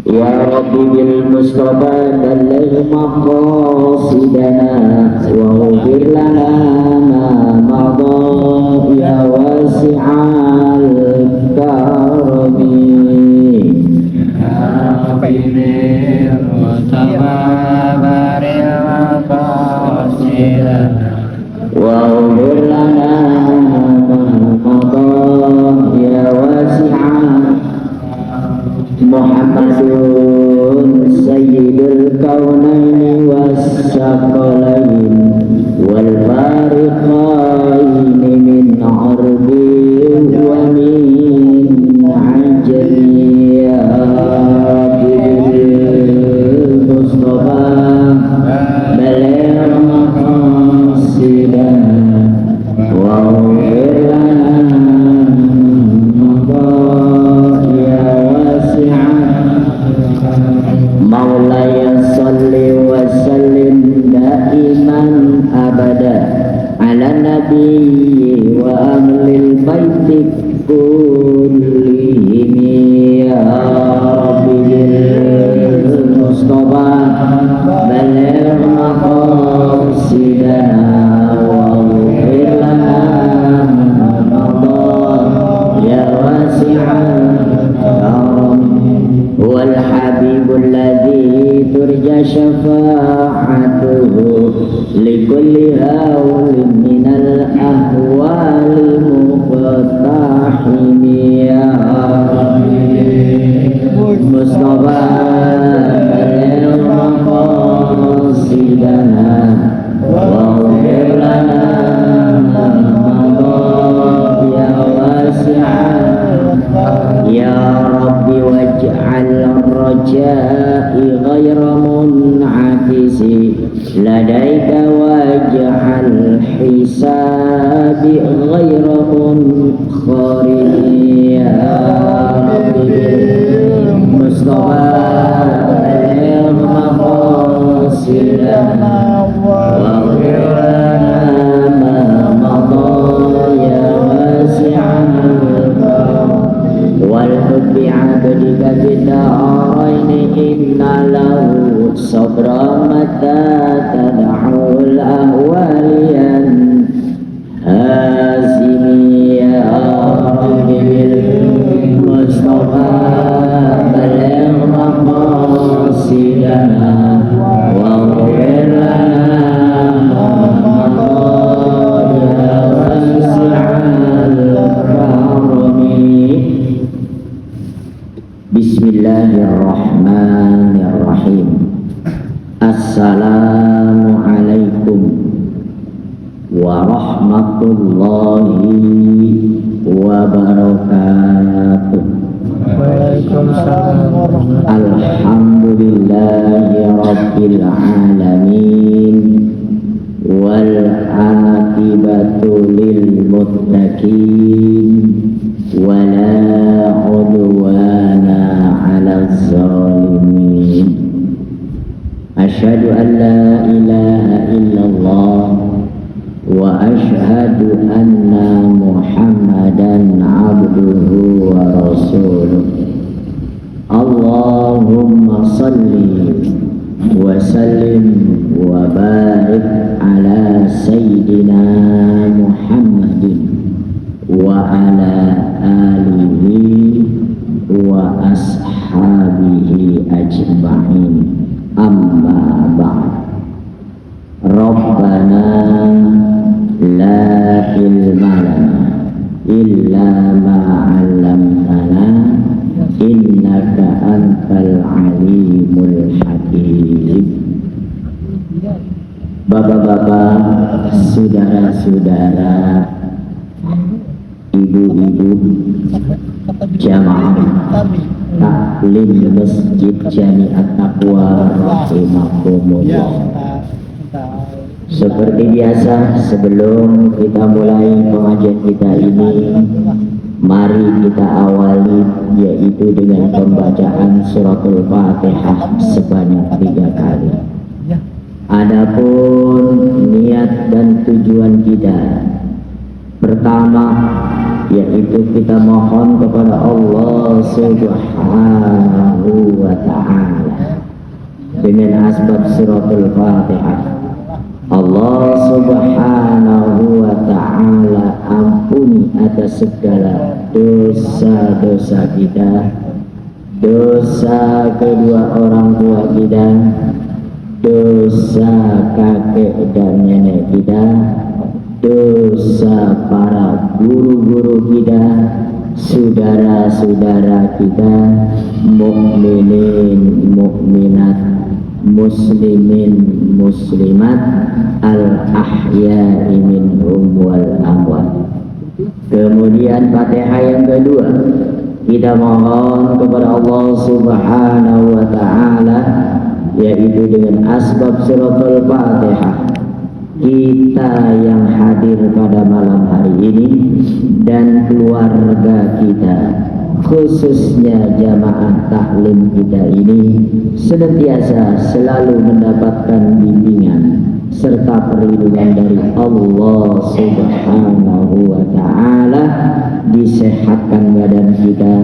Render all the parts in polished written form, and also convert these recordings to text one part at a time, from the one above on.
Ya Rabbi bil Mustafa balligh maqasidana wa ghfir lana ma madha ya wasi'al karami Habibir Mustafa baril maqasidana wa ghfir lana ma madha ya wasi'al Muhammadun sayyidul kaunaini wassaqalain wal fariqaini min arbi wa min ajami ya Habibul Mustafa baligh maqasidana wa ghfir lana Maulaya salli wa sallim daiman abada ala nabiyyi wa ahlil baiti kullihim ya Rabbil Mustafa baligh maqasidana wa ghfir lana ya wasi'al karam wal habibul ladzi turja syafa'atuhu likulli hawlin minal ahwali muqtahim ya Mustafa baligh maqasidana wa ghfir lana ya wasi'al ya Rabbi waj'al raja'i ghayra mun'akisi ladaika waj'al hisabi ghayra munkhari ya Rabbi Mustafa baligh maqasidana wa ghfir lana ma madha ya wasi'al والحب عبدك في الدارين إن له صبرا متى تدعو الأهوال ينهزم يا ربي بالمصطفى بلغ مقاصدنا واغفر لنا ما مضى يا واسع الكرم Bismillahirrahmanirrahim. Assalamualaikum warahmatullahi wabarakatuh. Waalaikumsalam warahmatullahi Alhamdulillahi rabbil alamin wal aqibatu lil muttaqin wala udwana 'alal zalimin. Asyhadu an la ilaha illallah wa asyhadu anna Muhammadan 'abduhu wa rasuluh. Allahumma salli wa sallim wa barik ala sayyidina Muhammadin wa ala alihi wa ashabihi ajma'in. Amma ba'd. Rabbana la ilma lana illa ma 'allamtana innaka antal alimul hakim. Bapak-bapak, saudara-saudara, ibu-ibu jamaah taklim Masjid Jami'at Taqwa rahimakumullah. Seperti biasa, sebelum kita mulai pengajian kita ini, mari kita awali yaitu dengan pembacaan suratul Fatihah sebanyak 3 kali. Adapun niat dan tujuan kita, pertama yaitu kita mohon kepada Allah Subhanahu wa ta'ala dengan asbab suratul Fatihah. Allah subhanahu wa ta'ala ampuni atas segala dosa-dosa kita, dosa kedua orang tua kita, dosa kakek dan nenek kita, dosa para guru-guru kita, saudara-saudara kita, mukminin, mukminat, muslimin, muslimat, al-ahya'i minhum wal amwat. Kemudian Fatihah yang kedua, kita mohon kepada Allah subhanahu wa ta'ala, yaitu dengan asbab suratul Fatihah, kita yang hadir pada malam hari ini dan keluarga kita, khususnya jamaah taklim kita ini, senantiasa selalu mendapatkan bimbingan serta perlindungan dari Allah subhanahu wa ta'ala, disehatkan badan kita,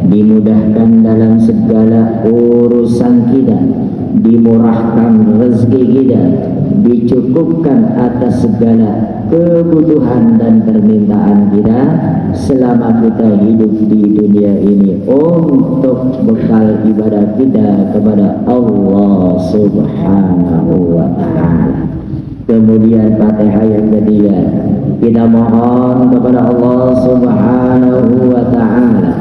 dimudahkan dalam segala urusan kita, dimurahkan rezeki kita, dicukupkan atas segala kebutuhan dan permintaan kita selama kita hidup di dunia ini untuk bekal ibadah kita kepada Allah subhanahu wa ta'ala. Kemudian Fatihah yang ketiga, kita mohon kepada Allah subhanahu wa ta'ala,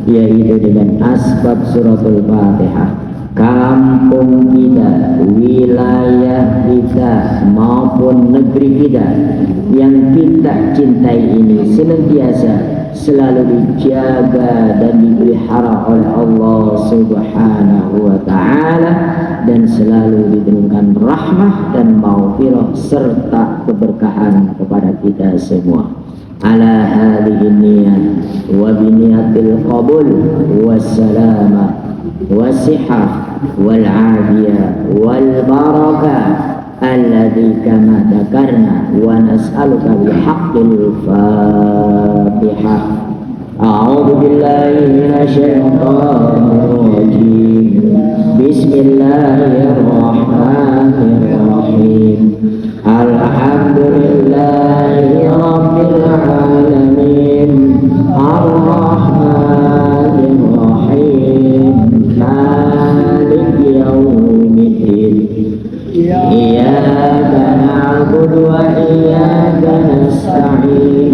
yaitu dengan asbab suratul Fatihah, kampung kita, wilayah kita maupun negeri kita yang kita cintai ini senantiasa selalu dijaga dan dipelihara oleh Allah subhanahu wa ta'ala, dan selalu diberikan rahmah dan maghfirah serta keberkahan kepada kita semua. Ala hadhihi niyyah wa biniyatil qabul wassalamah wasihah wal afiyah wal barakah alladhi kama dzakarna, wa nas'aluka bihaqqil Fatihah. A'udzu billahi minasyaitonir rajim. Bismillahirrahmanirrahim. Alhamdulillahi rabbil alamin. Ar-Rahmanir Rahim. Maliki yaumiddin. Iyyaka na'budu wa iyyaka nasta'in.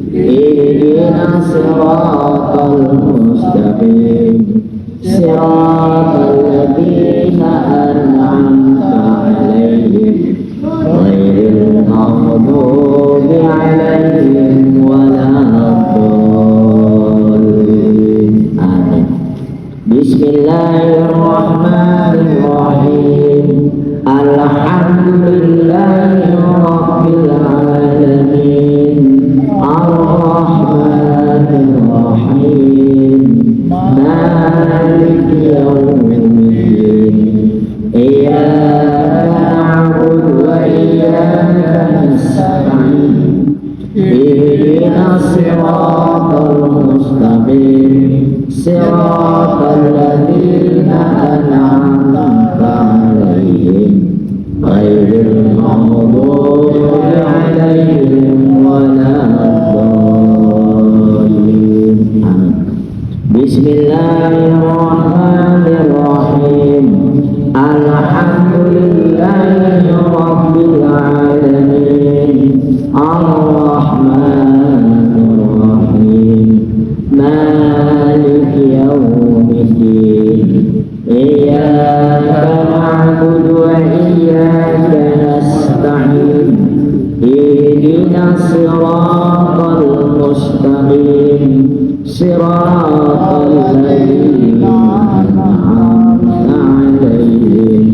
Ihdinas siratal mustaqim. Siratal ladzina an'amta 'alaihim ghairil maghdubi 'alaihim waladdallin. Amin. Bismillahirrahmanirrahim. Alhamdulillahi rabbil alamin. Ar-Rahmanir Rahim. Maliki yaumiddin. Iyyaka na'budu wa iyyaka nasta'in. Ihdinas siratal mustaqim. Siratal ladzina an'amta 'alaihim ghairil maghdubi 'alaihim waladdallin. Amin. Bismillahirrahmanirrahim. Alhamdulillahi rabbil alamin. Ar-Rahmanir Rahim. Maliki yaumiddin. Iyyaka na'budu wa iyyaka nasta'in. Ihdinas siratal mustaqim. Siratal ladzina an'amta 'alaihim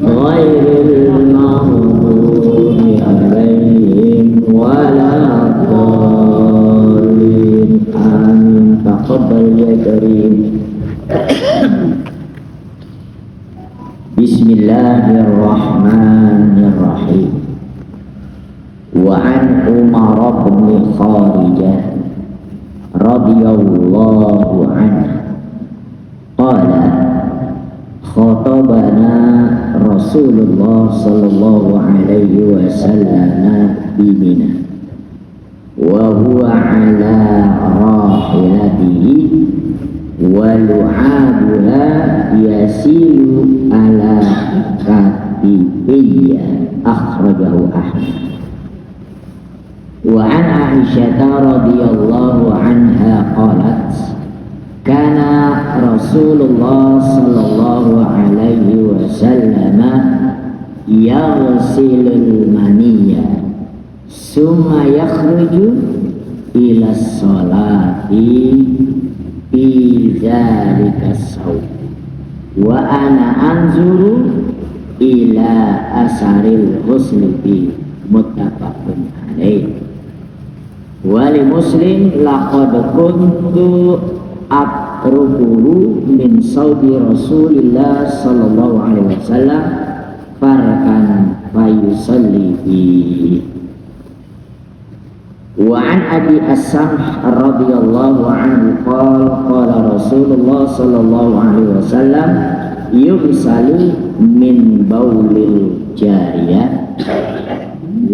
ghairil maghdubi 'alaihim waladdallin. Amin. Taqabbal ya karim. Bismillahirrahmanirrahim. Wa an Umar bin Kharijah radhiyallahu anhu qala khatabana Rasulullah sallallahu alaihi wasallam bimina wa huwa ala rahilatihi wa lu'abuha yasilu ala katibiyya akhrajahu Ahmad. Wa an Aisyah radhiyallahu anha qalat kana Rasulullah sallallahu alaihi wasallam yaghsilul maniyya summa yakhruju ila sholati fi dzalika saum wa ana anzuru ila asaril husni fi muttafaqun alaih. Wali Muslim laqad kuntu atrukuhu min saudi Rasulillah sallallahu alaihi wasallam farkan fayusalli fi. Wa an Abi As-Samh radhiyallahu anhu qala Rasulullah sallallahu alaihi wasallam yughsalu min baulil jariyah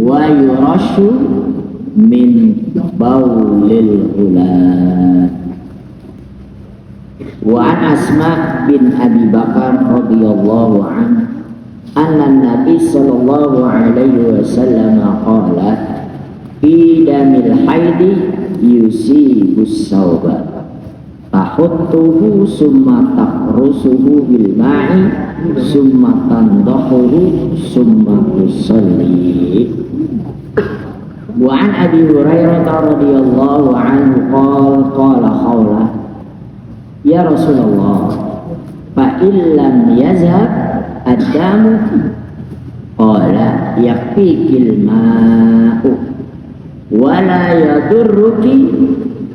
wa yurashu min baulil ghulam. Wa an Asma bin Abi Bakar radhiyallahu anhu anna Nabi sallallahu alaihi wasallam qala fi damil haidi yusibus sauba tahuttuhu summa taqrusuhu bil ma'i summa tandahuhu summa tusalli. Wa an Abi Hurairah radhiyallahu anhu qala khawla ya Rasulullah fa illam yazhab ad-damu qala yakfikil ma'u wa la yadurruki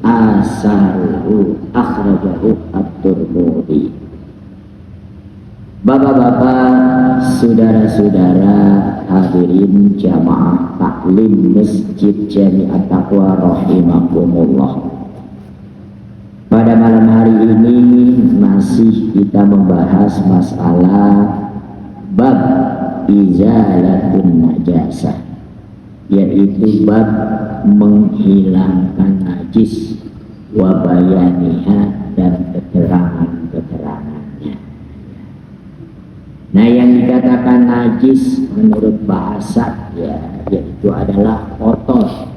asaruhu akhrajahu at-Tirmidzi. Bapak-bapak, saudara-saudara hadirin jamaah taklim Masjid Jami'at Taqwa rahimakumullah. Pada malam hari ini masih kita membahas masalah bab izalatun najasah, yaitu bab menghilangkan najis wa bayaniha dan keterangan-keterangannya. Nah, yang dikatakan najis menurut bahasa yaitu adalah kotor.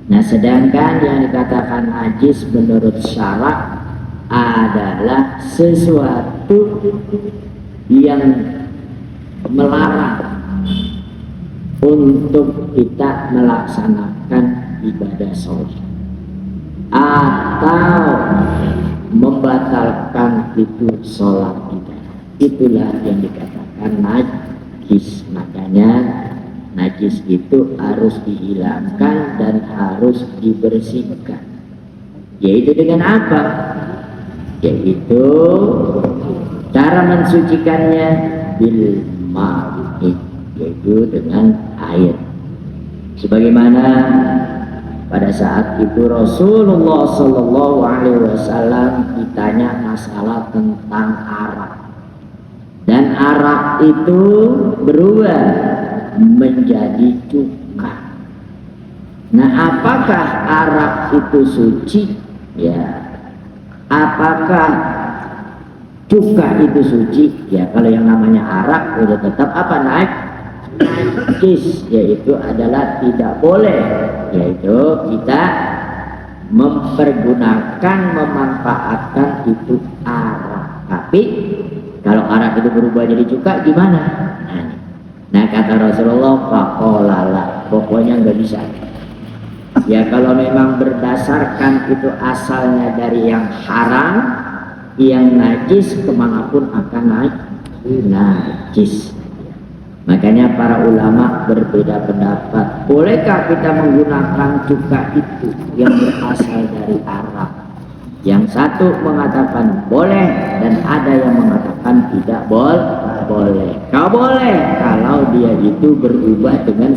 Nah, sedangkan yang dikatakan najis menurut syarak adalah sesuatu yang melarang untuk kita melaksanakan ibadah sholat atau membatalkan itu sholat kita. Itulah yang dikatakan najis. Makanya najis itu harus dihilangkan dan harus dibersihkan. Yaitu dengan apa? Yaitu cara mensucikannya bil ma'i, yaitu dengan air. Sebagaimana pada saat itu Rasulullah sallallahu alaihi wasallam ditanya masalah tentang arak. Dan arak itu berubah menjadi cuka. Nah, apakah arak itu suci? Ya. Apakah cuka itu suci? Ya, kalau yang namanya arak udah tetap apa najis, yaitu adalah tidak boleh, yaitu kita mempergunakan, memanfaatkan itu arak. Tapi kalau arak itu berubah jadi cuka gimana? Nah, kata Rasulullah, faqolala, pokoknya nggak bisa. Ya, kalau memang berdasarkan itu asalnya dari yang haram, yang najis kemanapun akan najis. Makanya para ulama berbeda pendapat. Bolehkah kita menggunakan cuka itu yang berasal dari arak? Yang satu mengatakan boleh dan ada yang mengatakan tidak boleh. Kau boleh kalau dia itu berubah dengan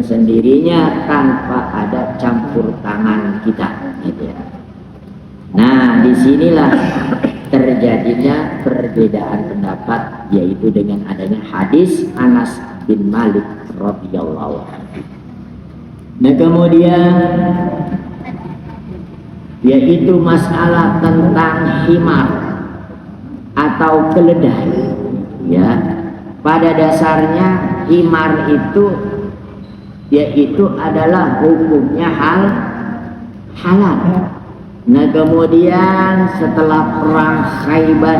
sendirinya tanpa ada campur tangan kita. Gitu ya. Nah, disinilah terjadinya perbedaan pendapat, yaitu dengan adanya hadis Anas bin Malik radhiyallahu anhu. Nah kemudian yaitu masalah tentang himar atau keledai. Ya, pada dasarnya himar itu yaitu adalah hukumnya halal. Nah kemudian setelah perang Khaybar,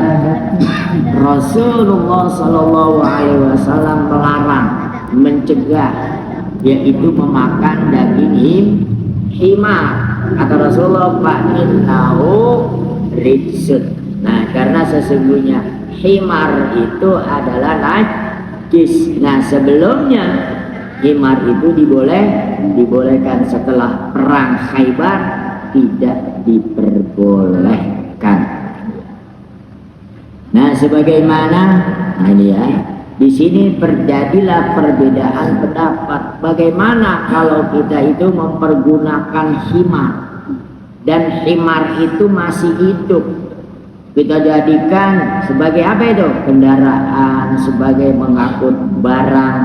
Rasulullah Shallallahu Alaihi Wasallam melarang, mencegah, yaitu memakan daging himar. Kata Rasulullah, fa'innahu rijsun. Nah karena sesungguhnya himar itu adalah najis. Nah sebelumnya himar itu dibolehkan, setelah perang Khaybar tidak diperbolehkan. Nah sebagaimana ini ya, di sini terjadilah perbedaan pendapat. Bagaimana kalau kita itu mempergunakan himar dan himar itu masih hidup, kita jadikan sebagai apa itu? Kendaraan, sebagai mengangkut barang.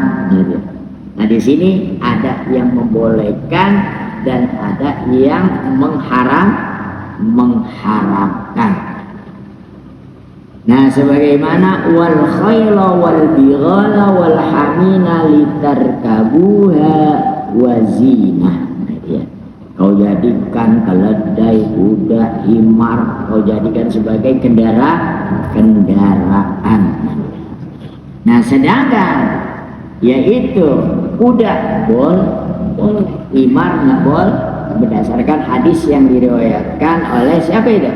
Nah di sini ada yang membolehkan dan ada yang mengharamkan. Nah sebagaimana wal khayla wal bighala wal hamina litarkabuha wa zinah. Ya. Kau jadikan keledai, kuda, himar, kau jadikan sebagai kendaraan. Nah sedangkan yaitu kuda boleh, himar nggak boleh, berdasarkan hadis yang diriwayatkan oleh siapa itu?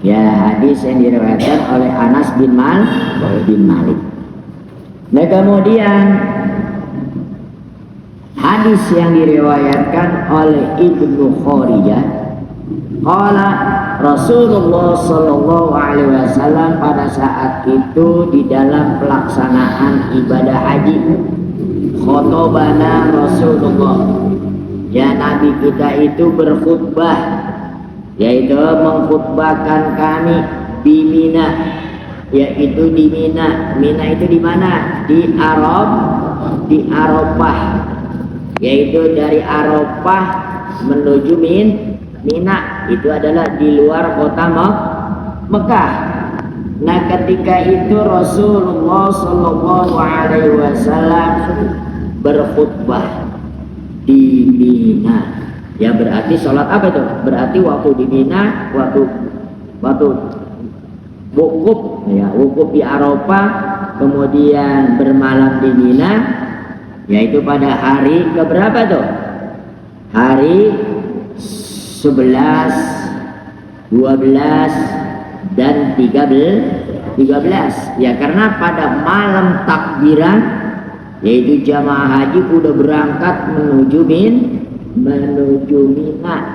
Ya hadis yang diriwayatkan oleh Anas bin Malik. Nah kemudian hadis yang diriwayatkan oleh Ibnu Kharijah, qala Rasulullah Sallallahu Alaihi Wasallam pada saat itu di dalam pelaksanaan ibadah haji, khotobana Rasulullah, ya Nabi kita itu berkhutbah, yaitu mengkhutbahkan kami di Mina, yaitu di Mina. Mina itu di mana? Di Arafah, yaitu dari Arafah menuju Mina, itu adalah di luar kota Mekah. Nah ketika itu Rasulullah Sallallahu Alaihi Wasallam berkhutbah di Mina. Ya berarti sholat apa itu? Berarti waktu di Mina, waktu wukuf, ya wukuf di Arafah, kemudian bermalam di Mina, yaitu pada hari keberapa tuh? Hari 11, 12 dan 13. Ya karena pada malam takbiran, yaitu jamaah haji udah berangkat menuju Mina.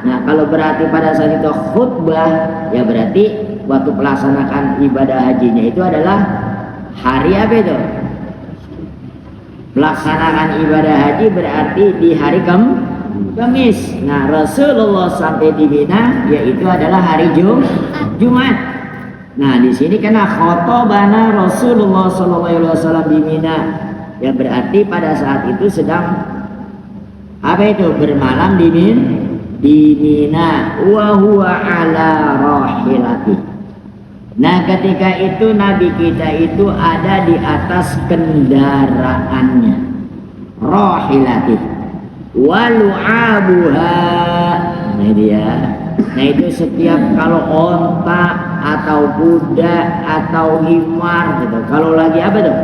Nah kalau berarti pada saat itu khutbah, ya berarti waktu pelaksanaan ibadah hajinya itu adalah hari apa itu? Pelaksanaan ibadah haji berarti di hari Kamis. Nah Rasulullah sampai di Mina yaitu adalah hari Jumat. Nah di sini karena khotobana Rasulullah SAW di Mina, ya berarti pada saat itu sedang apa itu? Bermalam di Mina. Wa huwa ala rahilati. Nah ketika itu Nabi kita itu ada di atas kendaraannya, rahilati walu'abuha. Nah dia, nah itu setiap kalau onta atau kuda atau himar gitu, kalau lagi apa tuh?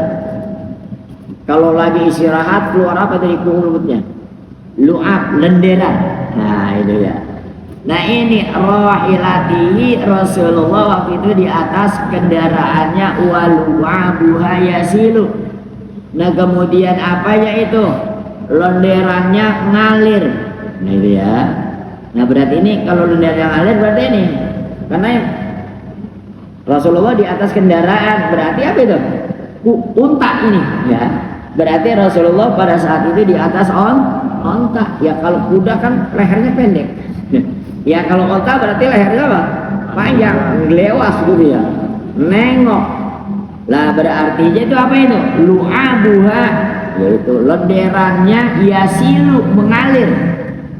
Kalau lagi istirahat keluar apa dari mulutnya? Lu'ab, lenderan. Nah itu ya. Nah ini rahilatihi, Rasulullah waktu itu di atas kendaraannya, walu'abuha yasilu. Nah kemudian apanya itu? Lenderannya ngalir. Nah itu ya. Nah berarti ini kalau lenderannya ngalir berarti ini karena Rasulullah di atas kendaraan, berarti apa itu? Unta ini ya. Berarti Rasulullah pada saat itu di atas onta. Ya kalau kuda kan lehernya pendek. Ya kalau onta berarti lehernya apa? panjang, lewas gitu ya, nengok. Lah berarti itu apa itu? Lu'abuha, yaitu lenderannya yasilu mengalir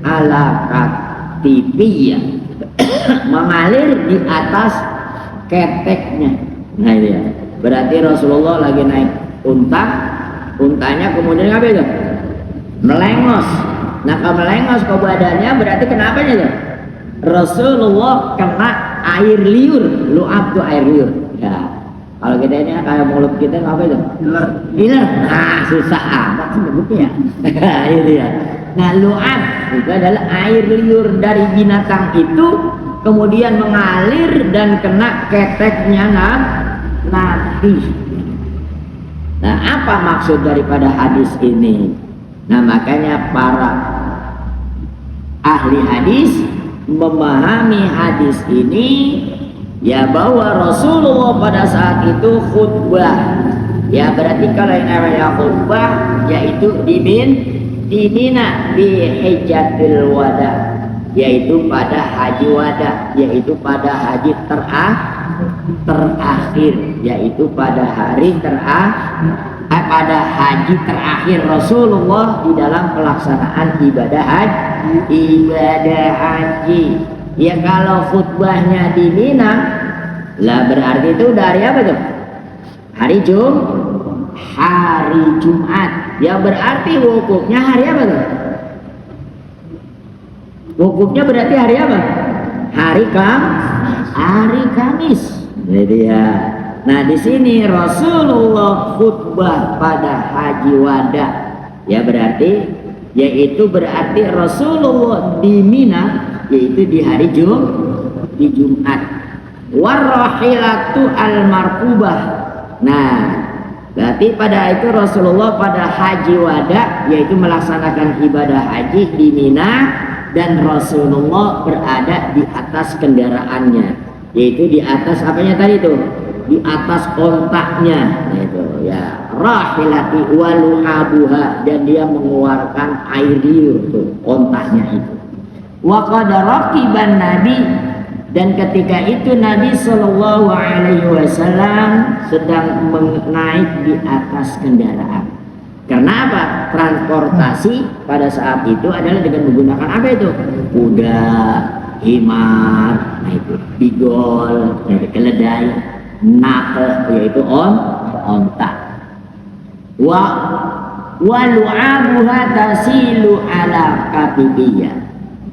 ala katibiyah, mengalir di atas keteknya. Nah ini ya, berarti Rasulullah lagi naik unta, untanya kemudian apa itu? Melengos. Nah kalau melengos ke badannya berarti kenapa itu? Rasulullah kena air liur. Lu'ab tuh air liur ya. Kalau kita ini kayak mulut kita apa itu? Iler. Nah susah amat sebutnya ya. Itu ya. Nah lu'ab itu adalah air liur dari binatang itu kemudian mengalir dan kena keteknya Nabi. Nah apa maksud daripada hadis ini? Nah makanya para ahli hadis memahami hadis ini ya bahwa Rasulullah pada saat itu khutbah. Ya berarti kalau yang namanya khutbah yaitu di Mina di Hijjatul Wada, yaitu pada haji wada, yaitu pada haji terakhir, yaitu pada hari pada haji terakhir Rasulullah di dalam pelaksanaan ibadah haji. Ya kalau khutbahnya di Mina, lah berarti itu dari apa tuh? Hari Jumat. Ya berarti wukufnya hari apa tuh? Wukufnya berarti hari apa? Hari Kamis. Jadi ya. Nah di sini Rasulullah khutbah pada haji wada. Ya berarti berarti Rasulullah di Mina, yaitu di hari Jumat. Warrahilatu al-markubah. Nah berarti pada itu Rasulullah pada haji wada, yaitu melaksanakan ibadah haji di Mina, dan Rasulullah berada di atas kendaraannya, yaitu di atas apanya tadi itu? Di atas ontaknya, yaitu ya rahilati walu'abuha, dan dia mengeluarkan air liur tuh ontaknya itu. Wa qad raqiban Nabi, dan ketika itu Nabi Shallallahu Alaihi Wasallam sedang naik di atas kendaraan. Karena apa? Transportasi pada saat itu adalah dengan menggunakan apa itu? Kuda, himar, nah itu bigol, keledai, naqah, yaitu onta. Wa lu'abuha tasilu ala katibiyah.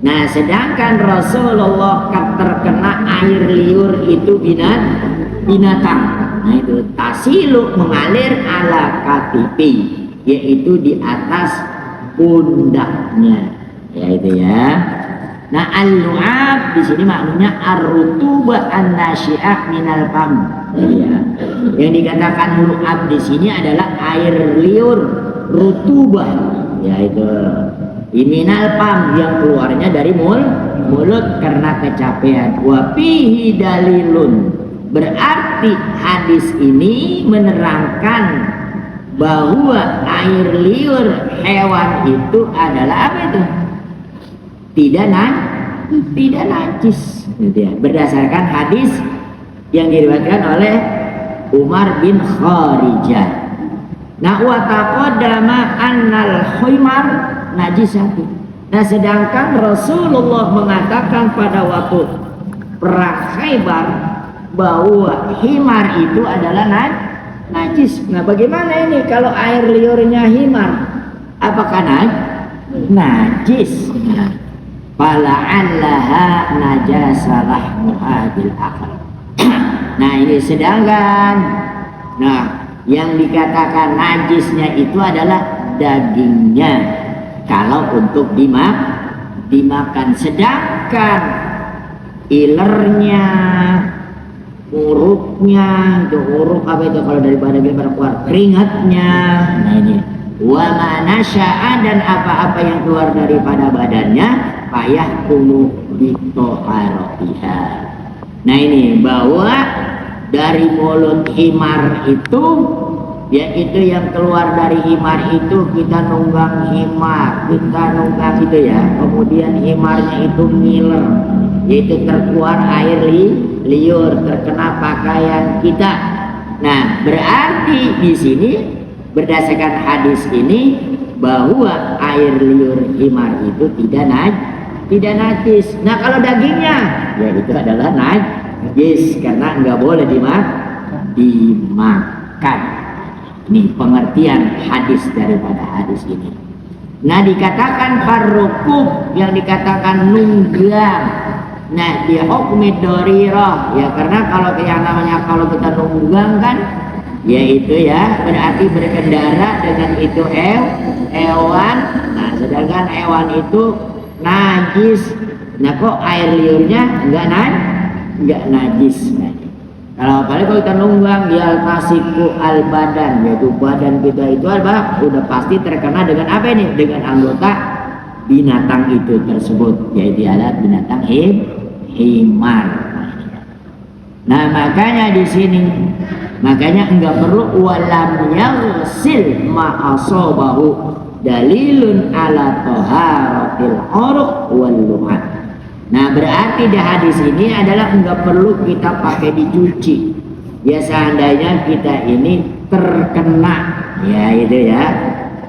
Nah sedangkan Rasulullah terkena air liur itu binatang. Nah itu tasilu mengalir ala katibi, yaitu di atas pundaknya, yaitu ya. Nah al-lu'ab di sini maknanya ar-rutubah an-nasyi'ah minal fam. Ya. Yang dikatakan lu'ab di sini adalah air liur rutubah, yaitu minal fam, yang keluarnya dari mulut karena kecapean. Wa fihi dalilun, berarti hadis ini menerangkan bahwa air liur hewan itu adalah apa itu? Tidak najis, gitu ya. Berdasarkan hadis yang diriwayatkan oleh Umar bin Kharijah. Nah wa taqaddama annal khimar najisatu. Nah sedangkan Rasulullah mengatakan pada waktu perang Khaybar bahwa himar itu adalah najis. Nah bagaimana ini kalau air liurnya himar? Apakah najis? Fala'allaha najasalah mu'adil akal. Nah ini sedangkan yang dikatakan najisnya itu adalah dagingnya kalau untuk dimakan, sedangkan ilernya, urupnya, itu urup apa itu kalau daripada kita keluar keringatnya. Nah ini wa manasya'a, dan apa-apa yang keluar daripada badannya payah kunu bitoharatiha. Nah ini bahwa dari mulut himar itu, yaitu yang keluar dari himar itu kita nunggang himar, itu ya, kemudian himarnya itu ngiler, yaitu terkeluar air liur terkena pakaian kita. Nah, berarti di sini berdasarkan hadis ini bahwa air liur himar itu tidak najis. Nah, kalau dagingnya ya itu adalah najis karena nggak boleh dimakan. Ini pengertian hadis daripada hadis ini. Nah, dikatakan farrukub yang dikatakan nunggang. Nah, di hukmi dorirah ya, karena kalau yang namanya kalau kita nunggang kan yaitu ya berarti berkendara dengan itu hewan. Nah, sedangkan hewan itu najis. Nah, kok air liurnya enggak najis. Nah, kalau kita nunggang dia tasiku al badan, yaitu badan kita itu udah pasti terkena dengan apa ini? Dengan anggota binatang itu tersebut, yaitu adalah binatang himar. Nah, makanya di sini enggak perlu walam yaghsil ma asabahu dalilun ala taharatil uruq wal lu'at. Nah, berarti di hadis ini adalah enggak perlu kita pakai dicuci. Ya, seandainya kita ini terkena ya itu ya.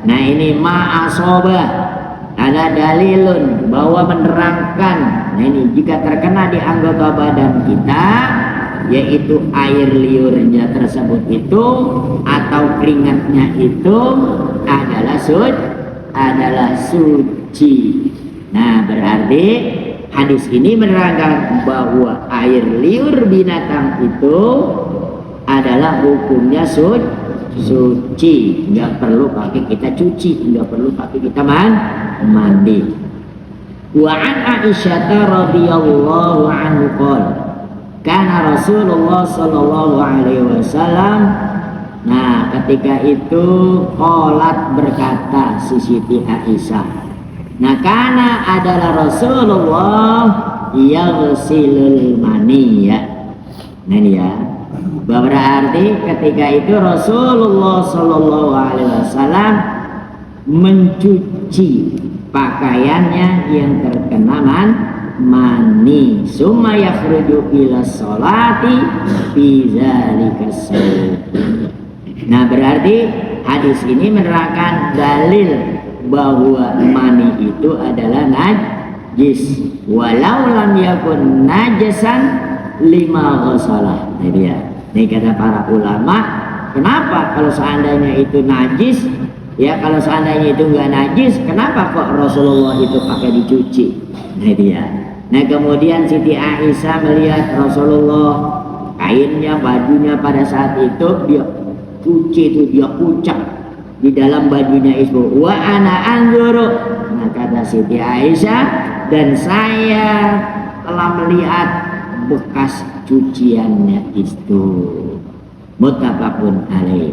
Nah, ini ma'asobah ada dalilun bahwa menerangkan. Nah, ini jika terkena di anggota badan kita yaitu air liurnya tersebut itu atau keringatnya itu adalah suci. Nah, berarti hadis ini menerangkan bahwa air liur binatang itu adalah hukumnya suci, nggak perlu pakai kita cuci, nggak perlu pakai kita mandi. Wa an Aisyah radhiyallahu anhu qala kana Rasulullah sallallahu alaihi wasallam. Nah, ketika itu qalat berkata si Siti Aisyah. Nah, karena adalah Rasulullah yaghsilul mani ya. Nah, ini ya. Berarti ketika itu Rasulullah sallallahu alaihi wasallam mencuci pakaiannya yang terkena mani. Summa yakhruju ila sholati fi dzalika sawt. Nah, berarti hadis ini menerangkan dalil bahwa mani itu adalah najis walau lam yakun najasan lima ghasalah. Nah, dia. Ini kata para ulama, kenapa kalau seandainya itu najis? Ya, kalau seandainya itu enggak najis, kenapa kok Rasulullah itu pakai dicuci? Nah, dia. Nah, kemudian Siti Aisyah melihat Rasulullah kainnya, bajunya pada saat itu dia cuci itu, dia kucak di dalam bajunya itu. Wa ana anzuru. Nah, kata Siti Aisyah, dan saya telah melihat bekas cuciannya itu. Muttafaqun alaih.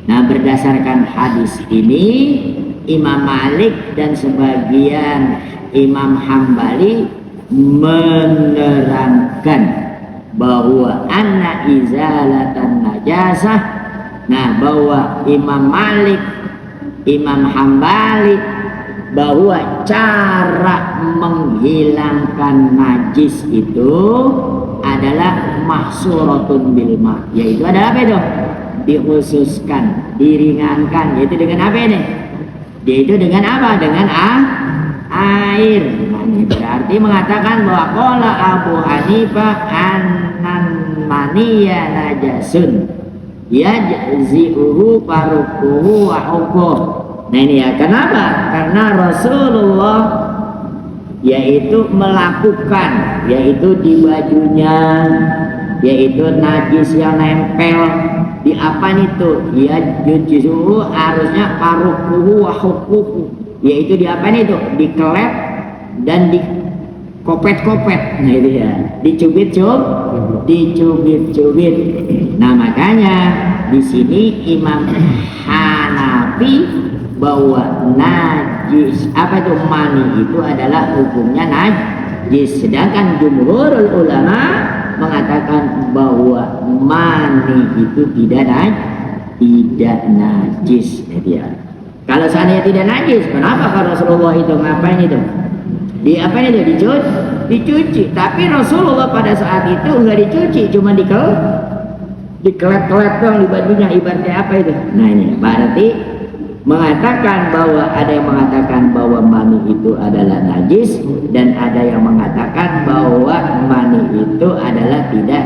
Nah, berdasarkan hadis ini Imam Malik dan sebagian Imam Hambali menerangkan bahwa anna izalatan najasah. Nah, bahwa Imam Malik, Imam Hambali bahwa cara menghilangkan najis itu adalah mahsuratun bil ma, yaitu adalah apa itu? Dikhususkan, diringankan, yaitu dengan apa ini? Yaitu dengan apa? Dengan air. Nah, ini berarti mengatakan bahwa qala Abu Hanifah anan maniya najasun yajzi'uhu faruquhu wa hukum. Nah, ini ya, kenapa? Karena Rasulullah yaitu melakukan, yaitu di bajunya, yaitu najis yang nempel di apa itu? Ya yajzi'uhu harusnya faruquhu wa hukum, yaitu di apa itu? Dikelep dan di kopet-kopet. Nah, itu ya, dicubit-cubit. Nah, makanya di sini Imam Hanafi bahwa najis apa itu mani itu adalah hukumnya najis, sedangkan jumhurul ulama mengatakan bahwa mani itu tidak najis. Jadi ya, kalau seandainya tidak najis, kenapa kalau Rasulullah itu ngapain itu? Di apa itu? Dicuci. Tapi Rasulullah pada saat itu enggak dicuci, cuma dikelet-kelet dong di bajunya. Ibaratnya apa itu? Nah ini berarti mengatakan bahwa ada yang mengatakan bahwa mani itu adalah najis dan ada yang mengatakan bahwa mani itu adalah tidak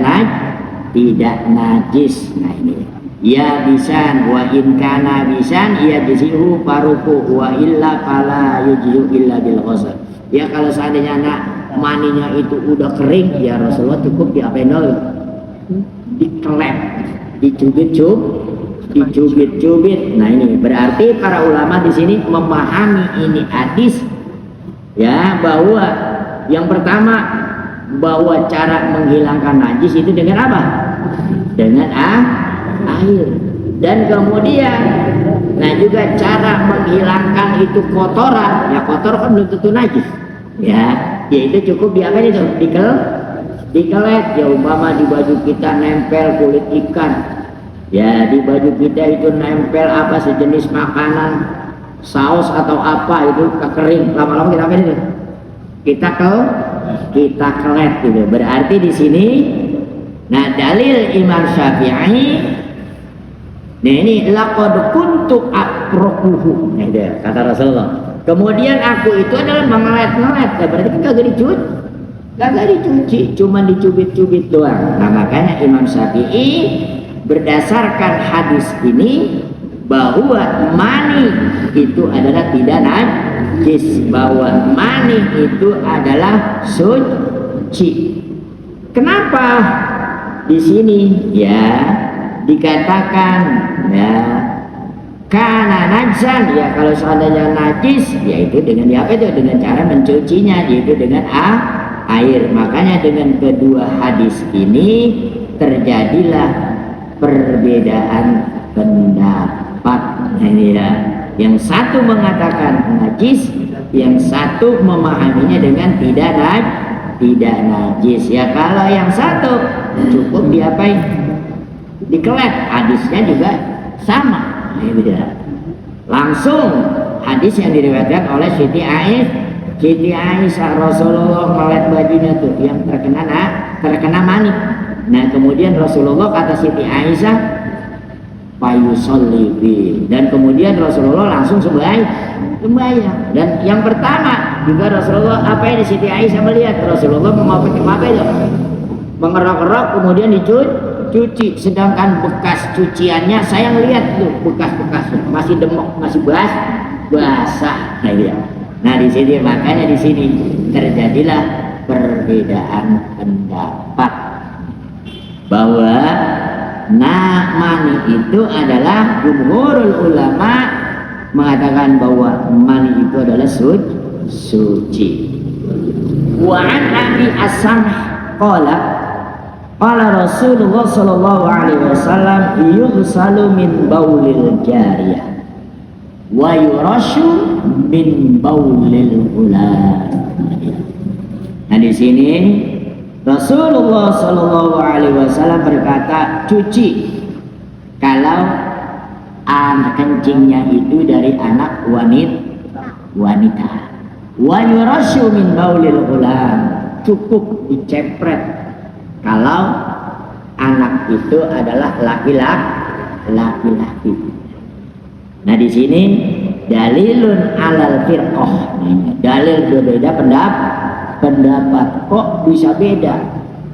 najis. Nah ini ya bisan wa in kana bisan ya jisihu paruku wa illa fala yujiu illa bil ghusl. Ya kalau seandainya maninya itu udah kering ya Rasulullah cukup diapain dulu? Dikelet, dicubit-cubit. Nah ini berarti para ulama di sini memahami ini hadis ya bahwa yang pertama bahwa cara menghilangkan najis itu dengan apa? Dengan air. Dan kemudian nah juga cara menghilangkan itu kotoran, ya kotor kan belum tentu najis. Ya, yaitu cukup diapain itu? Dikelet. Ya umpama di baju kita nempel kulit ikan. Ya di baju kita itu nempel apa sejenis makanan, saus atau apa itu kering, lama-lama kita apain itu? Kita kelet gitu. Berarti di sini nah dalil Imam Syafi'i nah ini laqad kuntu akrahuhu. Nah itu kata Rasulullah. Kemudian aku itu adalah mengelet-ngelet. Nah, berarti kagak dicuci, cuma dicubit-cubit doang. Nah makanya Imam Syafi'i berdasarkan hadis ini bahwa mani itu adalah tidak najis, bahwa mani itu adalah suci. Kenapa di sini ya dikatakan ya karena najsan ya kalau seandainya najis yaitu dengan apa itu dengan cara mencucinya yaitu dengan air. Makanya dengan kedua hadis ini terjadilah perbedaan pendapat. Ini ya, yang satu mengatakan najis, yang satu memahaminya dengan tidak najis. Ya kalau yang satu cukup diapain? Dikelet. Hadisnya juga sama. Langsung hadis yang diriwayatkan oleh Siti Aisyah Rasulullah melet bajunya tuh yang terkena mani. Nah kemudian Rasulullah kata Siti Aisyah fayusolli bi, dan kemudian Rasulullah langsung sembahyang. Dan yang pertama juga Rasulullah apa ini Siti Aisyah melihat Rasulullah mau apa itu mengerok-kerok kemudian dicuci, sedangkan bekas cuciannya saya ngelihat tuh bekas-bekas masih demok, masih basah. Nah, ya. Nah di sini makanya di sini terjadilah perbedaan pendapat bahwa mani itu adalah jumhurul ulama mengatakan bahwa mani itu adalah suci. Wa an Abi Asam qala Rasulullah sallallahu alaihi wasallam yughsalu min baulil jariyah wa yurashu min baulil ulam. Nah di sini Rasulullah sallallahu alaihi wasallam berkata cuci kalau anak kencingnya itu dari anak wanita. Wa yurashu min baulil ulam, cukup dicepret kalau anak itu adalah laki-laki. Nah di sini dalilun alal firqah. Dalil berbeda pendapat. Kok bisa beda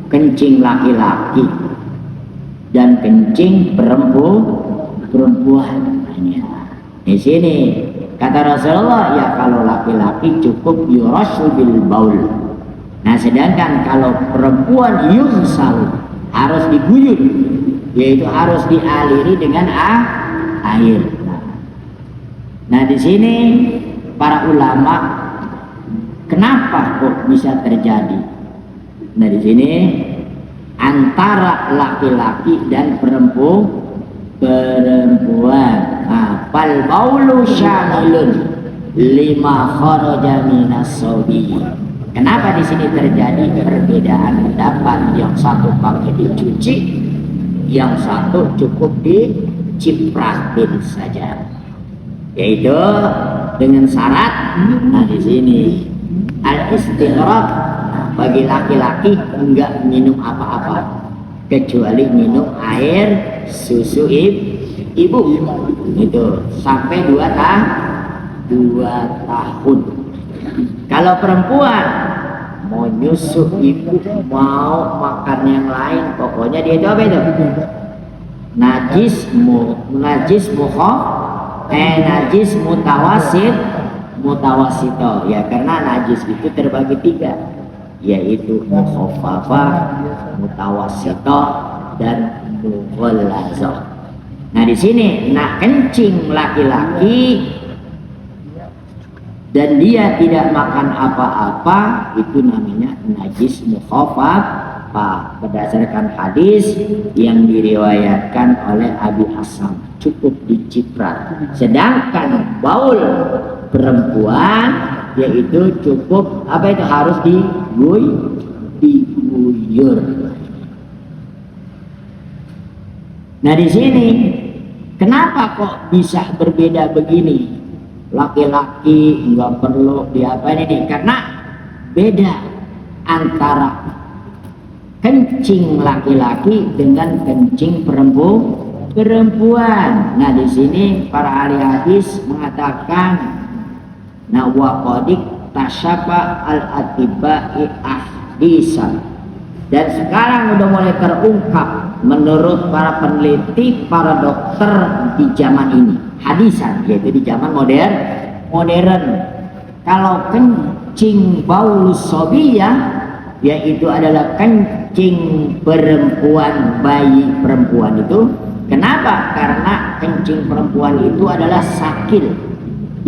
kencing laki-laki dan kencing perempuan? Di sini kata Rasulullah ya kalau laki-laki cukup yurashu bil baul. Nah sedangkan kalau perempuan yughsal harus diguyur, yaitu harus dialiri dengan air. Nah di sini para ulama kenapa kok bisa terjadi? Nah di sini antara laki-laki dan perempuan. Fal baulu syamilun lima kharaja minas sabi. Kenapa di sini terjadi perbedaan pendapat? Yang satu pakai dicuci, yang satu cukup dicipratin saja. Yaitu dengan syarat. Nah di sini Al-istighraq bagi laki-laki enggak minum apa-apa kecuali minum air susu ibu itu sampai 2 tahun. Kalau perempuan mau nyusu ibu, mau makan yang lain, pokoknya dia itu apa itu? Najis mutawasito ya, karena najis itu terbagi 3, yaitu mukhafafah, mutawasito, dan mughallazah. Nah di sini kencing laki-laki dan dia tidak makan apa-apa itu namanya najis mukhafafah berdasarkan hadis yang diriwayatkan oleh Abi Hasan, cukup diciprat. Sedangkan baul perempuan yaitu cukup apa itu harus diguyur. Nah di sini kenapa kok bisa berbeda begini? Laki-laki nggak perlu diapain ini, karena beda antara kencing laki-laki dengan kencing perempuan. Nah di sini para ahli hadis mengatakan, nah waqadik tasyaba al-atibai ahdisan, dan sekarang udah mulai terungkap menurut para peneliti, para dokter di zaman ini, hadisan, yaitu di zaman modern. Kalau kencing baulus sobiyah, yaitu adalah kencing perempuan, bayi perempuan itu. Kenapa? Karena kencing perempuan itu adalah sakil,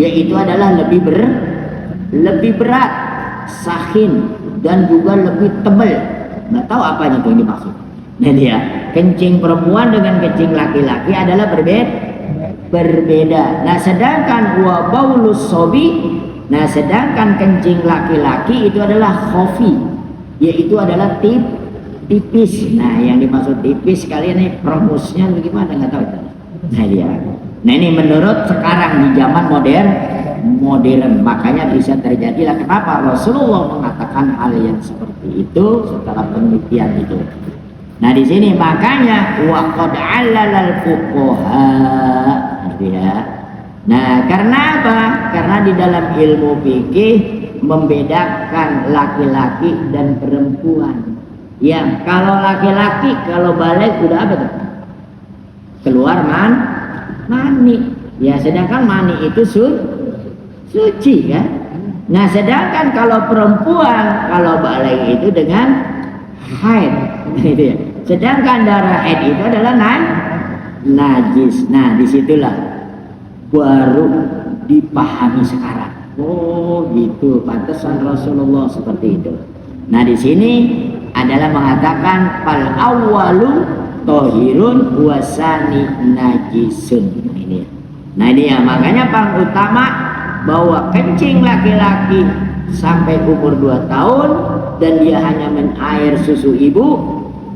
yaitu adalah lebih berat, sahin, dan juga lebih tebal. Nggak tahu apanya itu yang dimaksud. Nah dia kencing perempuan dengan kencing laki-laki adalah berbeda. Nah sedangkan wa baulus sobi, nah sedangkan kencing laki-laki itu adalah khofi, yaitu adalah tipis. Nah yang dimaksud tipis kalian ini perumusnya bagaimana nggak tahu itu. Nah dia, nah ini menurut sekarang di zaman modern, makanya bisa terjadilah kenapa Rasulullah mengatakan hal yang seperti itu setelah penelitian itu. Nah di sini makanya waqad 'alal fuqaha ya. Nah karena apa? Karena di dalam ilmu fikih membedakan laki-laki dan perempuan. Ya kalau laki-laki kalau balik udah apa tuh? Keluar mani. Ya sedangkan mani itu suci kan. Nah sedangkan kalau perempuan kalau balik itu dengan haid, gitu ya. Sedangkan darah haid itu adalah najis. Nah disitulah baru dipahami sekarang. Oh gitu, pantesan Rasulullah seperti itu. Nah di sini adalah mengatakan fal awwalu tohirun wasani najisun. Nah ini ya makanya paling utama bahwa kencing laki-laki sampai umur 2 tahun dan dia hanya air susu ibu,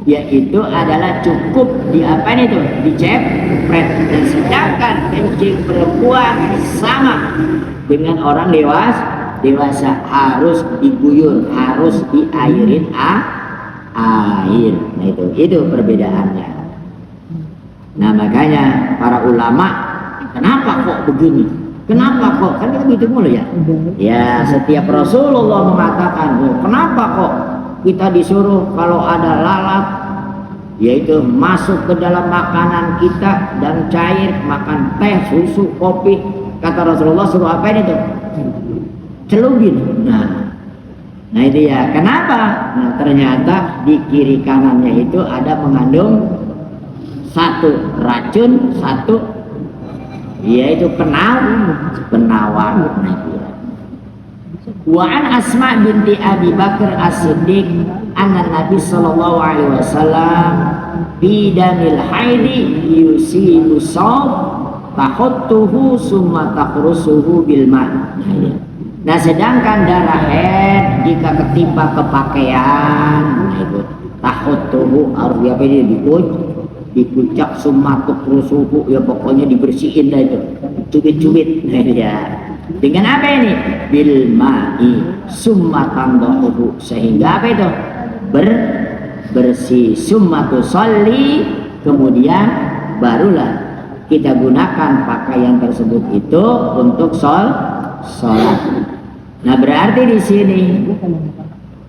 yaitu adalah cukup diapain itu? Dicepret. Dan sedangkan kencing perempuan sama dengan orang dewasa harus diguyur, harus diairin air. Nah itu perbedaannya. Nah makanya para ulama, kenapa kok begini? Kenapa kok? Kan kita gitu mulu ya. Ya setiap Rasulullah mengatakan, oh, kenapa kok kita disuruh kalau ada lalat, yaitu masuk ke dalam makanan kita dan cair, makan teh, susu, kopi. Kata Rasulullah suruh apa ini tuh? Celupin. Nah itu ya. Kenapa? Nah ternyata di kiri kanannya itu ada mengandung 1 racun, 1 yaitu penawar. Wa an Asma binti Abi Bakar As-Siddiq anna Nabi sallallahu alaihi wasallam bi damil haidi yusibu sawb tahuttuhu summa takhrusuhu bil ma'. Nah sedangkan darah haid jika ketimpa ke pakaian, nah itu tahuttuhu harus apa ini dikucak sumatuk rusuhu, ya pokoknya dibersihin dah itu, cubit-cubit. Nah ya dengan apa ini? bil ma'i summa tandahu, sehingga apa itu? Bersih. Summa tusalli, kemudian barulah kita gunakan pakaian tersebut itu untuk sholat. Nah, berarti di sini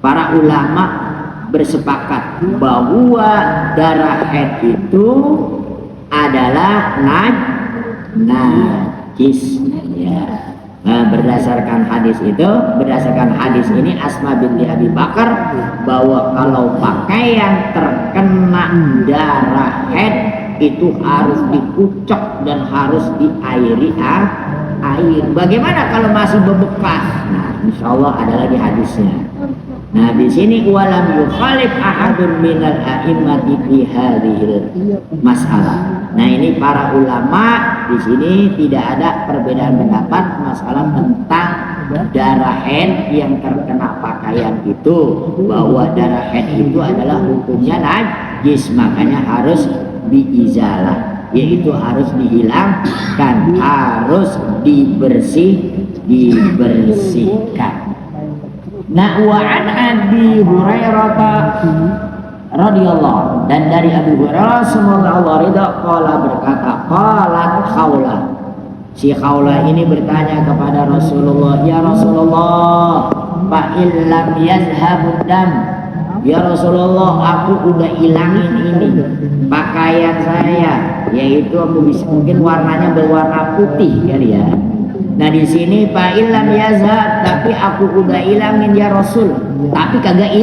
para ulama bersepakat bahwa darah haid itu adalah najis. Ya. Nah, berdasarkan hadis ini Asma binti Abi Bakar bahwa kalau pakaian terkena darah haid itu harus dikucek dan harus diairi air. Bagaimana kalau masih bebekas? Nah, insyaallah ada lagi hadisnya. Nah, di sini walam yukhalif ahadun minal a'immati fi hadhil masalah. Nah, ini para ulama di sini tidak ada perbedaan pendapat masalah tentang darah haid yang terkena pakaian itu, bahwa darah haid itu adalah hukumnya najis, makanya harus diizalah, yaitu harus dihilangkan, harus dibersihkan. Nah, wa an Abi Hurairah radhiyallahu, dan dari Abu Hurairah semoga Allah ridha, qala berkata, qalat Khawlah, si Khawlah ini bertanya kepada Rasulullah, ya Rasulullah, fa illam yazhabud dam, ya Rasulullah, aku udah ilangin ini pakaian saya, yaitu mungkin warnanya berwarna putih kali ya. Nah, di sini fa illam yazhab, tapi aku udah ilangin ya Rasul, tapi kagak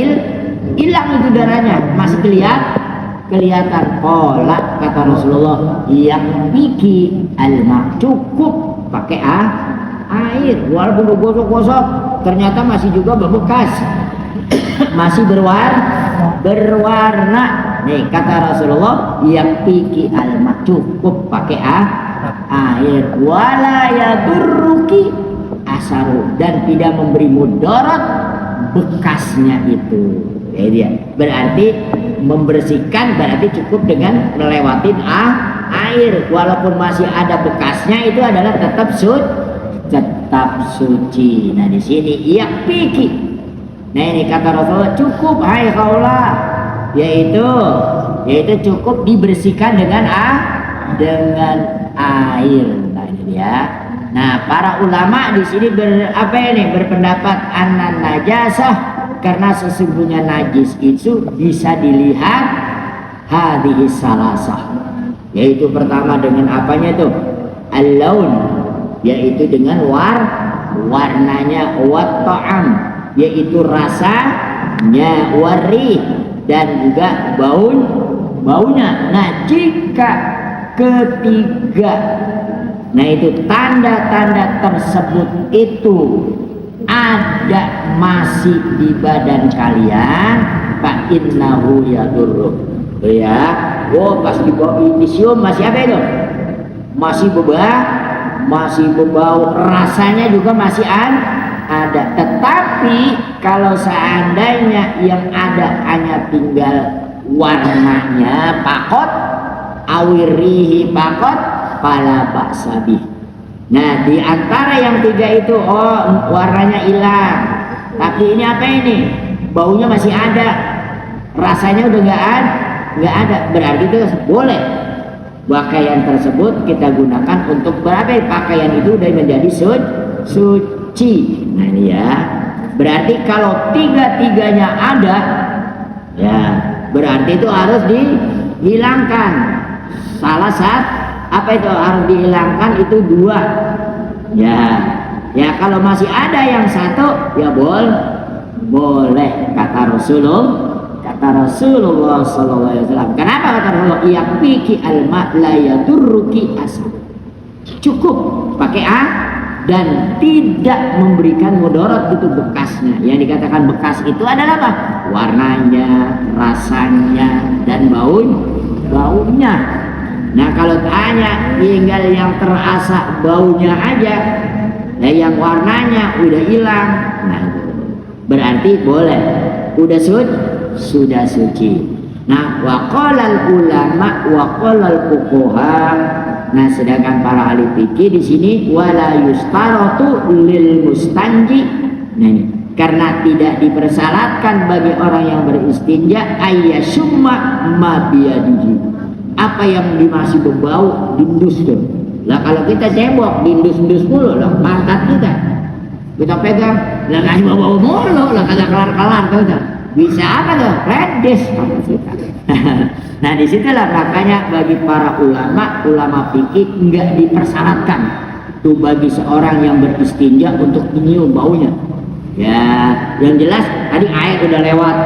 hilang itu darahnya, masih kelihatan. Qala, kata Rasulullah, yang piki alma, cukup pakai air, walaupun gosok-gosok ternyata masih juga bebekas, masih berwarna. Nih kata Rasulullah, yang piki alma, cukup pakai air, wala yadurruki asaru, dan tidak memberi mudarat bekasnya itu. Ya, dia berarti membersihkan, berarti cukup dengan melewatin air, walaupun masih ada bekasnya, itu adalah tetap suci. Nah, di sini ia piki. Nah, ini kata Rasulullah, cukup hai Khawlah, yaitu cukup dibersihkan dengan air. Nah, ini dia. Nah, para ulama di sini berpendapat anan najasah, karena sesungguhnya najis itu bisa dilihat hadhis salasah, yaitu pertama dengan apanya itu? Al-laun, yaitu dengan warnanya, wa ta'am, yaitu rasanya, wari, dan juga baunya. Nah, jika ketiga, nah itu tanda-tanda tersebut itu ada masih di badan kalian, fa innahu yadurru, ya. Oh, pas disium masih apa itu? Masih berbau, rasanya juga masih ada. Tetapi kalau seandainya yang ada hanya tinggal warnanya, pakot awirihi pakot pala ba'sabih. Nah, di antara yang tiga itu, warnanya hilang, tapi ini apa ini? Baunya masih ada, rasanya udah nggak ada. Berarti itu boleh pakaian tersebut kita gunakan untuk berapa? Pakaian itu udah menjadi suci. Nah, ini ya. Berarti kalau tiga-tiganya ada, ya berarti itu harus dihilangkan. Salah satu apa itu harus dihilangkan, itu dua. Ya kalau masih ada yang satu, ya boleh kata Rasulullah sallallahu alaihi wasallam. Kenapa kata Rasulullah? Yakfiki alma la yadurruki asal. Cukup pakai dan tidak memberikan mudarat itu bekasnya. Yang dikatakan bekas itu adalah apa? Warnanya, rasanya, dan baunya. Nah, kalau tanya tinggal yang terasa baunya aja, nah yang warnanya udah hilang, nah berarti boleh, sudah suci. Nah, waqalal ulama waqalal fuqaha, Nah, sedangkan para ahli fikih di sini wala yustaratu lil mustanji. Nah, ini karena tidak dipersyaratkan bagi orang yang beristinja ayyasumma ma biyadihi. Apa yang masih berbau dindus tuh. Lah kalau kita cebok dindus-dindus mulu lah pantat kita pegang lah kasih bau mulu lah kagak kelar-kelar tuh. Bisa apa tuh? Redis pantat kita. Nah, disitulah makanya bagi para ulama fikih enggak dipersyaratkan tuh bagi seorang yang beristinja untuk menyium baunya. Ya, yang jelas tadi air udah lewat,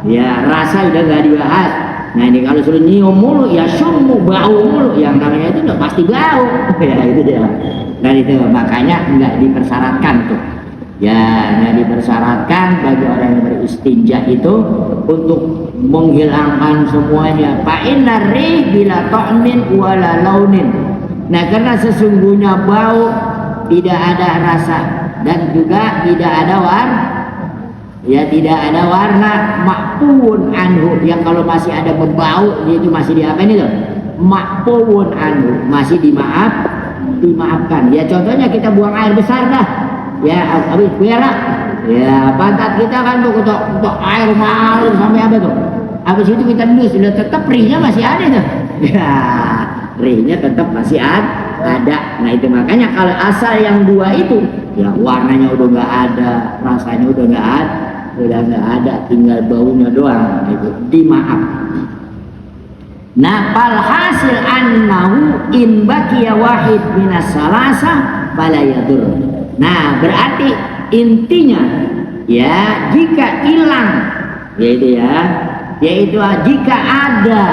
ya rasa udah nggak dibahas. Nah, ini kalau suruh nyium mulu, ya sumu bau mulu, yang namanya itu udah pasti bau. Ya itu dia. Dan itu makanya nggak dipersyaratkan tuh. Ya, nggak dipersyaratkan bagi orang yang beristinja itu untuk menghilangkan semuanya. Fa'inna rih bila ta'min wala launin. Nah, karena sesungguhnya bau tidak ada rasa dan juga tidak ada warna makpun anhu, yang kalau masih ada berbau itu masih diapain itu? Makpun anhu, masih dimaafkan. Ya contohnya kita buang air besar dah. Ya habis berak. Ya pantat kita kan tuh untuk air malu sampai apa tuh? Habis itu kita dus, udah tetap rihnya masih ada tuh. Ya, rihnya tetap masih ada. Nah, itu makanya kalau asal yang dua itu ya warnanya udah nggak ada, rasanya udah nggak ada, tinggal baunya doang, itu dimaaf. Nah, fal hasil annahu in baqiya wahid minas salasa fala yadur. Nah, berarti intinya ya jika hilang yaitu jika ada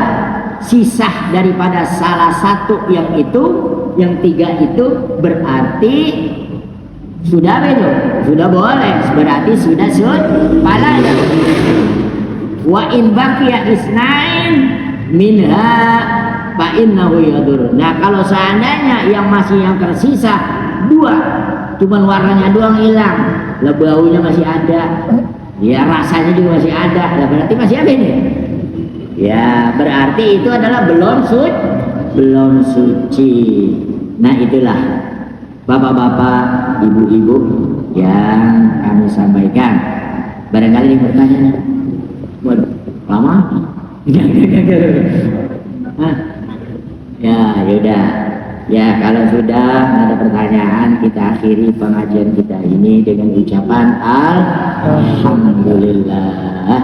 sisa daripada salah satu yang tiga itu berarti sudah itu sudah boleh, berarti sudah pala ya. Wa in baqiya isnain minha fa innahu yadur. Nah, kalau seandainya yang tersisa dua, cuman warnanya doang hilang, lah baunya masih ada, ya rasanya juga masih ada, lah berarti masih apa ini? Ya berarti itu adalah belum suci. Nah, itulah bapak-bapak, ibu-ibu yang kami sampaikan. Barangkali ini pertanyaannya, waduh, lama? Ya, yaudah. Ya, kalau sudah ada pertanyaan, kita akhiri pengajian kita ini dengan ucapan Alhamdulillah.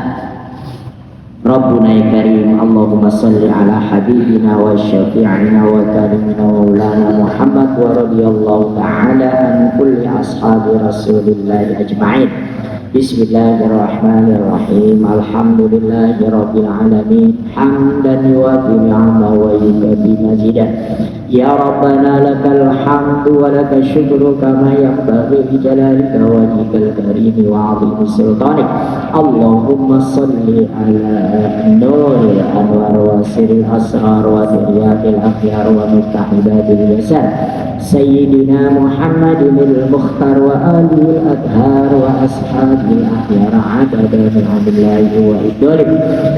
Rabbuna ya Karim, Allahumma salli ala habibina wa syafi'ina wa karimina wa ulana Muhammad wa radiyallahu ta'ala an kulli ashabi rasulillahi ajma'in. Bismillahirrahmanirrahim. Alhamdulillahi rabbil alamin. Hamdan yuwafi ni'amahu wa yukafi mazidah. Ya Rabbana lakal hamdu wa lakal syukru kama yanbaghi li jalalika wajhikal karimi wa 'azimi sultanik. Allahumma salli ala nuril anwar wa sirril asrar wa diryatil akhyar wa mutahibatil yasar Sayyidina Muhammadin al-Mukhtar wa alihi al-adhar wa ashabil akhyar adada ni'amillahi wa idolib.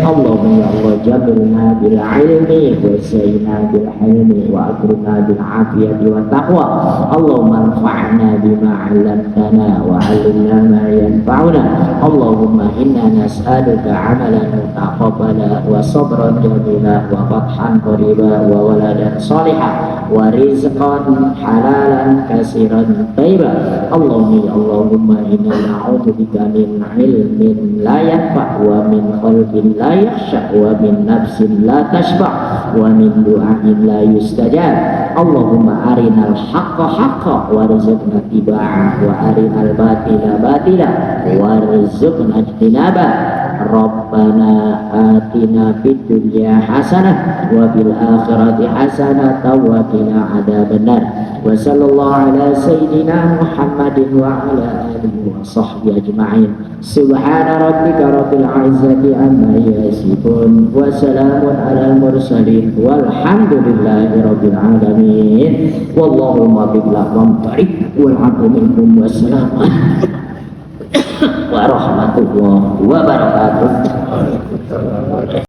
Allahumma ya Allah jabirna bil ilmi wa sayyina bil hilmi wa akrina bil afiyati wa taqwa. Allahumma anfa'na bima 'allamtana wa 'allimna ma yanfa'una. Allahumma inna nas'aluka 'amalan mutaqabbala wa sabran jamila wa fathan qariba wa waladan salihah wa rizqan halalan kasiran tayyiba. Allahumma inna na'udzubika min ilmin la yanfa' wa min qalbin la yakhsha wa min nafsin la tashba' wa min du'ain la yustajab. Allahumma arinal haqqa haqqa warzuqna ittiba'ah wa arinal batila batila warzuqna ijtinabah. Rabbana atina fid dunya hasanah wa fil akhirati hasanah wa qina adzabannar. Wa sallallahu ala sayyidina Muhammadin wa ala alihi wa sahbihi ajma'in. Subhana rabbika rabbil izzati amma yasifun wa salamun alal mursalin walhamdulillahi rabbil alamin. Wallahu muwaffiq lahum barik wal 'afwu minkum wassalamu warahmatullahi wabarakatuh.